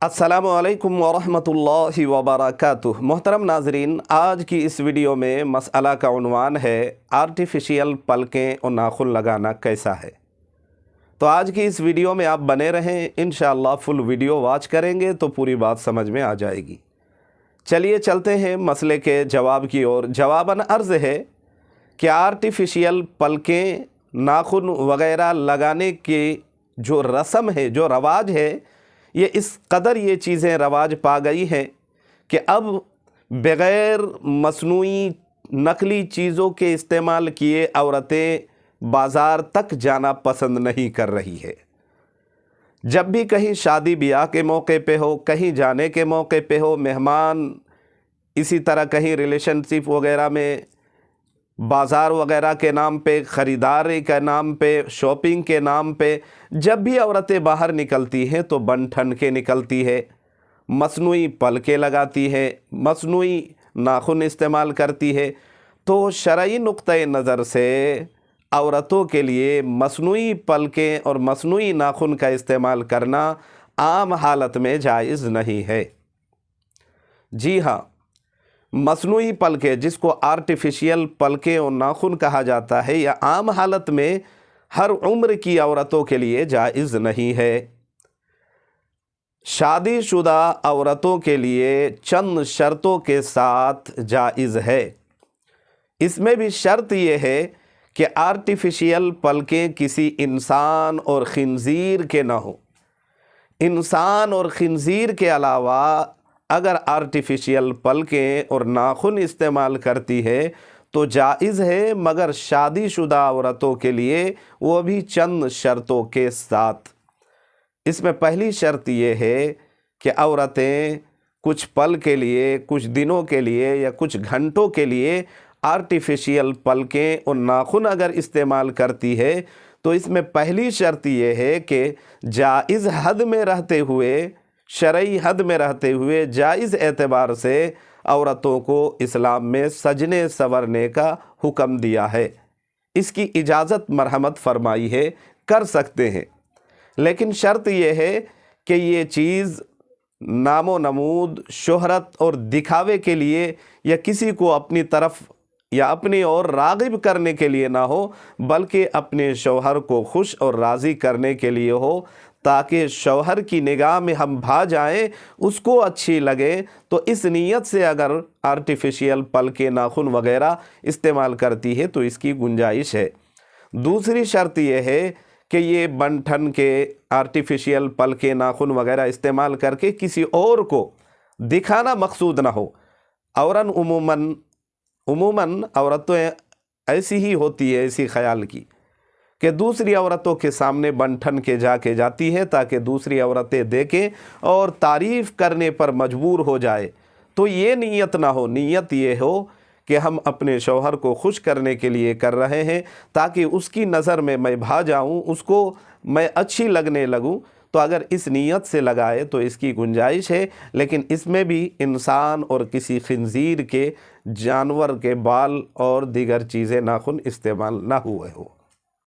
अस्सलामुअलैकुम वरहमतुल्लाहि वबरकातुह। मोहतरम नाजरीन, आज की इस वीडियो में मसअला का उन्वान है आर्टिफिशियल पलकें और नाखून लगाना कैसा है। तो आज की इस वीडियो में आप बने रहें, इंशाअल्लाह फुल वीडियो वॉच करेंगे तो पूरी बात समझ में आ जाएगी। चलिए चलते हैं मसले के जवाब की ओर। जवाबन अर्ज़ है कि आर्टिफिशियल पलकें नाखून वग़ैरह लगाने की जो रस्म है, जो रवाज है, ये इस कदर ये चीज़ें रवाज पा गई हैं कि अब बग़ैर मसनूई नकली चीज़ों के इस्तेमाल किए औरतें बाज़ार तक जाना पसंद नहीं कर रही है। जब भी कहीं शादी ब्याह के मौके पे हो, कहीं जाने के मौके पे हो, मेहमान, इसी तरह कहीं रिलेशनशिप वग़ैरह में, बाज़ार वग़ैरह के नाम पे, ख़रीदारी के नाम पे, शॉपिंग के नाम पे, जब भी औरतें बाहर निकलती हैं तो बन ठन के निकलती है, मसनूई पलकें लगाती है, मसनूई नाखून इस्तेमाल करती है। तो शरई नुक्ते नज़र से औरतों के लिए मसनूई पलकें और मसनूई नाखून का इस्तेमाल करना आम हालत में जायज़ नहीं है। जी हाँ, मसनूई पलकें, जिसको आर्टिफिशियल पलकें और नाखून कहा जाता है, या आम हालत में हर उम्र की औरतों के लिए जायज़ नहीं है। शादीशुदा औरतों के लिए चंद शर्तों के साथ जायज़ है। इसमें भी शर्त यह है कि आर्टिफिशियल पलकें किसी इंसान और खिंजीर के ना हो। इंसान और खिंजीर के अलावा अगर आर्टिफिशियल पलकें और नाखून इस्तेमाल करती है तो जायज़ है, मगर शादीशुदा औरतों के लिए वो भी चंद शर्तों के साथ। इसमें पहली शर्त ये है कि औरतें कुछ पल के लिए, कुछ दिनों के लिए या कुछ घंटों के लिए आर्टिफिशियल पलकें और नाखून अगर इस्तेमाल करती है तो इसमें पहली शर्त ये है कि जायज़ हद में रहते हुए, शरई हद में रहते हुए, जायज़ एतबार से औरतों को इस्लाम में सजने संवरने का हुक्म दिया है। इसकी इजाज़त मरहमत फरमाई है, कर सकते हैं, लेकिन शर्त यह है कि ये चीज़ नामो नमूद, शोहरत और दिखावे के लिए या किसी को अपनी तरफ या अपनी ओर राग़िब करने के लिए ना हो, बल्कि अपने शौहर को खुश और राज़ी करने के लिए हो, ताकि शौहर की निगाह में हम भा जाएं, उसको अच्छी लगे। तो इस नीयत से अगर आर्टिफिशियल पलके, नाखून वग़ैरह इस्तेमाल करती है तो इसकी गुंजाइश है। दूसरी शर्त यह है कि ये बन ठन के आर्टिफिशियल पलके, नाखून वग़ैरह इस्तेमाल करके किसी और को दिखाना मकसूद ना हो। औरन उमूमन औरतें ऐसी ही होती है, इसी ख़याल की कि दूसरी औरतों के सामने बन ठन के जाती है ताकि दूसरी औरतें देखें और तारीफ़ करने पर मजबूर हो जाए। तो ये नीयत ना हो, नीयत ये हो कि हम अपने शौहर को खुश करने के लिए कर रहे हैं, ताकि उसकी नज़र में मैं भा जाऊं, उसको मैं अच्छी लगने लगूं। तो अगर इस नीयत से लगाए तो इसकी गुंजाइश है, लेकिन इसमें भी इंसान और किसी खिंजीर के, जानवर के बाल और दीगर चीज़ें, नाखून इस्तेमाल ना हुए हो।